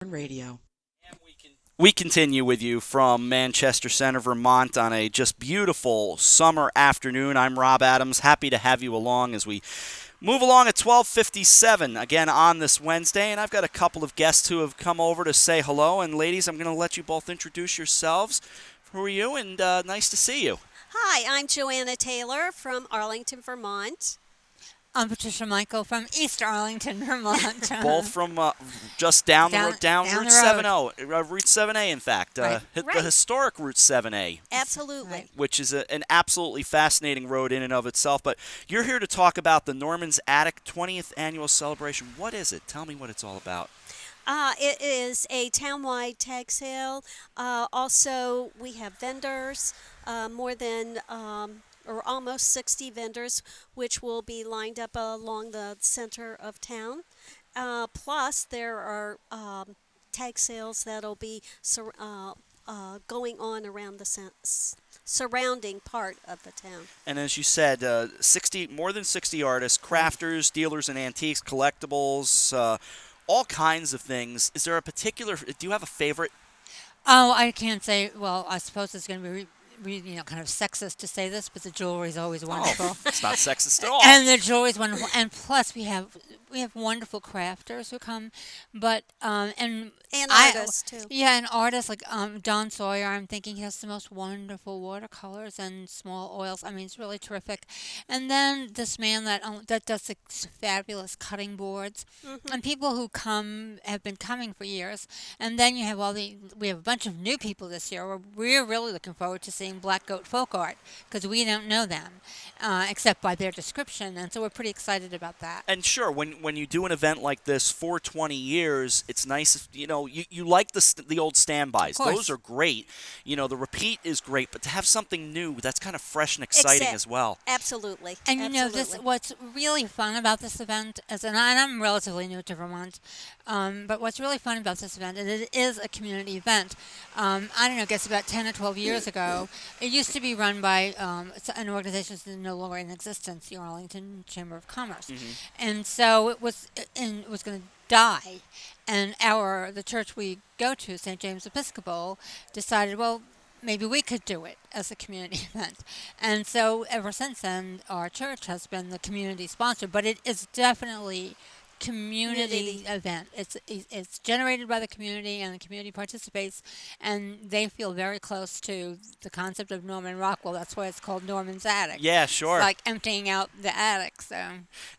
Radio. We continue with you from Manchester Center, Vermont on a just beautiful summer afternoon. I'm Rob Adams, happy to have you along as we move along at 12:57 again on this Wednesday, and I've got a couple of guests who have come over to say hello. And ladies, I'm going to let you both introduce yourselves. Who are you? And nice to see you. Hi, I'm Joanna Taylor from Arlington, Vermont. I'm Patricia Michael from East Arlington, Vermont. Both from just down the road, down down Route the road. 70, Route 7A, in fact. Right. The Right. historic Route 7A, Absolutely. Right. which is an absolutely fascinating road in and of itself. But you're here to talk about the Norman's Attic 20th annual celebration. What is it? Tell me what it's all about. It is a townwide tag sale. Also, we have vendors, more than or almost 60 vendors, which will be lined up along the center of town. Plus, there are tag sales that'll be going on around the surrounding part of the town. And as you said, more than 60 artists, crafters, dealers in antiques, collectibles, all kinds of things. Is there a particular? Do you have a favorite? Oh, I can't say. Well, I suppose it's going to be, kind of sexist to say this, but the jewelry is always wonderful. It's not sexist at all. And the jewelry is wonderful. And plus, we have wonderful crafters who come, but And artists, too. Yeah, and artists like Don Sawyer. I'm thinking he has the most wonderful watercolors and small oils. I mean, it's really terrific. And then this man that does the fabulous cutting boards, and people who have been coming for years. And then you have we have a bunch of new people this year. We're really looking forward to seeing Black Goat Folk Art because we don't know them except by their description, and so we're pretty excited about that. And sure, when you do an event like this for 20 years, it's nice if, you like the old standbys. Of course. Those are great. The repeat is great, but to have something new that's kind of fresh and exciting as well. Absolutely. And Absolutely. what's really fun about this event is, and I'm relatively new to Vermont, but what's really fun about this event is it is a community event. I don't know, I guess about 10 or 12 years ago, it used to be run by an organization that's no longer in existence, the Arlington Chamber of Commerce, and so it was going to die. And the church we go to, St. James Episcopal, decided, well, maybe we could do it as a community event. And so ever since then, our church has been the community sponsor, but it is definitely community event. It's generated by the community, and the community participates, and they feel very close to the concept of Norman Rockwell. That's why it's called Norman's Attic. Yeah, sure. It's like emptying out the attic. So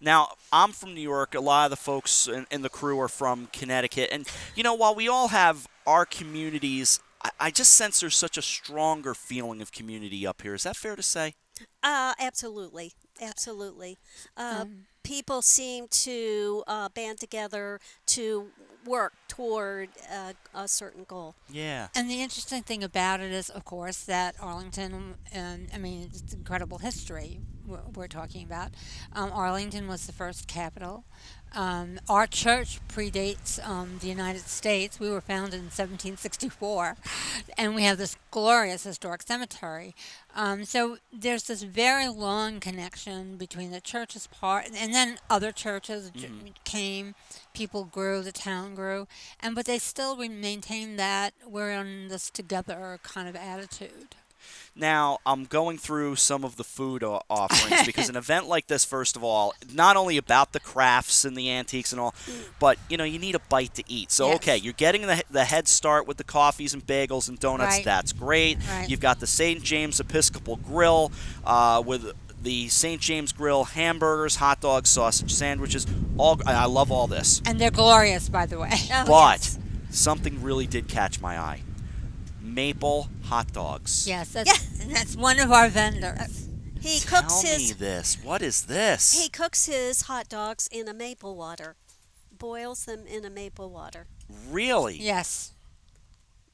Now, I'm from New York. A lot of the folks in the crew are from Connecticut. And, while we all have our communities, I just sense there's such a stronger feeling of community up here. Is that fair to say? Absolutely. Absolutely. People seem to band together to work toward a certain goal. Yeah. And the interesting thing about it is, of course, that Arlington, it's incredible history we're talking about. Arlington was the first capital. Our church predates the United States. We were founded in 1764, and we have this glorious historic cemetery. So there's this very long connection between the church's part, and then other churches came, people grew, the town grew, but they still maintain that we're in this together kind of attitude. Now, I'm going through some of the food offerings because an event like this, first of all, not only about the crafts and the antiques and all, but, you need a bite to eat. So, Yes. okay, you're getting the head start with the coffees and bagels and donuts. Right. That's great. Right. You've got the St. James Episcopal Grill with the St. James Grill hamburgers, hot dogs, sausage sandwiches. I love all this. And they're glorious, by the way. Oh, But yes. something really did catch my eye. Maple hot dogs. Yes, that's one of our vendors. He Tell cooks me his this. What is this? he cooks his hot dogs in a maple water. Boils them in a maple water. Really? Yes.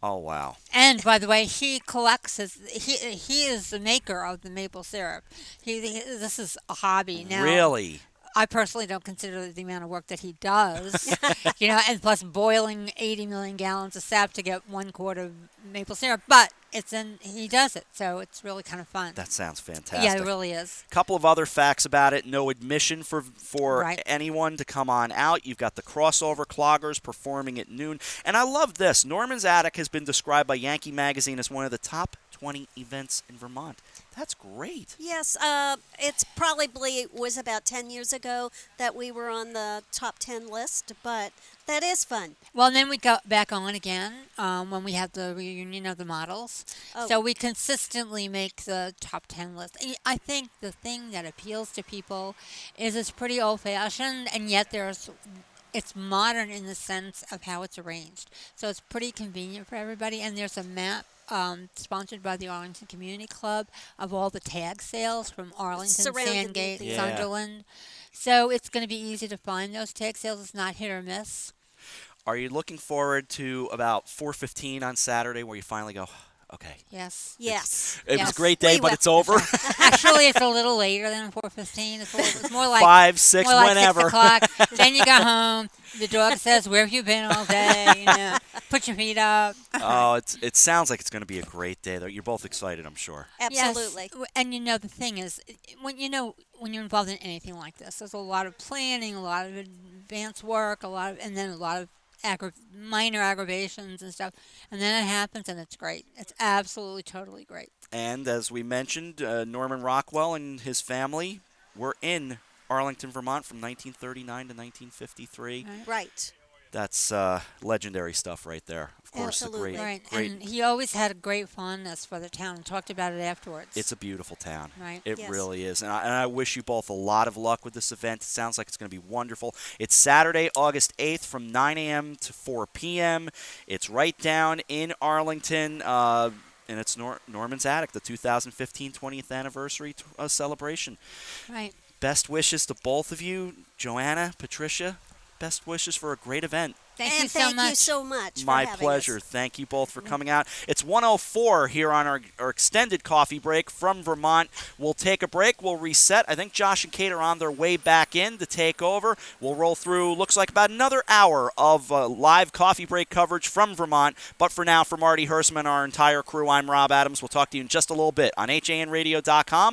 Oh, wow. And by the way, he collects he is the maker of the maple syrup. This is a hobby now. Really? I personally don't consider the amount of work that he does, and plus boiling 80 million gallons of sap to get 1 quart of maple syrup. But he does it, so it's really kind of fun. That sounds fantastic. Yeah, it really is. Couple of other facts about it. No admission for Right. anyone to come on out. You've got the crossover cloggers performing at noon. And I love this. Norman's Attic has been described by Yankee Magazine as one of the top 20 events in Vermont. That's great. Yes, it's probably was about 10 years ago that we were on the top 10 list, but that is fun. Well, and then we got back on again when we had the reunion of the models. Oh. So we consistently make the top 10 list. And I think the thing that appeals to people is it's pretty old-fashioned, and yet it's modern in the sense of how it's arranged. So it's pretty convenient for everybody, and there's a map sponsored by the Arlington Community Club of all the tag sales from Arlington, Surrounding Sandgate, the- Yeah. Sunderland. So it's going to be easy to find those tag sales. It's not hit or miss. Are you looking forward to about 4:15 on Saturday where you finally go, okay. Yes. Yes. It was Yes. a great day, We but will. it's over. Actually, it's a little later than 4:15. It's more like 5, 6, more like whenever. 6 o'clock. Then you go home. The dog says, "Where have you been all day?" Put your feet up. Oh, it sounds like it's going to be a great day, though. You're both excited, I'm sure. Absolutely. Yes. And the thing is, when you're involved in anything like this, there's a lot of planning, a lot of advanced work, and then a lot of minor aggravations and stuff, and then it happens, and it's great. It's absolutely, totally great. And as we mentioned, Norman Rockwell and his family were in Arlington, Vermont from 1939 to 1953. Right. That's legendary stuff right there. Of course, Absolutely. Right, great. and he always had a great fondness for the town. Talked about it afterwards. It's a beautiful town. Right. It Yes. really is. And I wish you both a lot of luck with this event. It sounds like it's going to be wonderful. It's Saturday, August 8th from 9 a.m. to 4 p.m. It's right down in Arlington. And it's Norman's Attic, the 2015 20th anniversary celebration. right. Best wishes to both of you, Joanna, Patricia. Best wishes for a great event. Thank and you so thank much. you so much. for My having pleasure. us. Thank you both for coming out. It's 1:04 here on our extended coffee break from Vermont. We'll take a break. We'll reset. I think Josh and Kate are on their way back in to take over. We'll roll through, looks like about another hour of live coffee break coverage from Vermont. But for now, for Marty Hersman and our entire crew, I'm Rob Adams. We'll talk to you in just a little bit on HANradio.com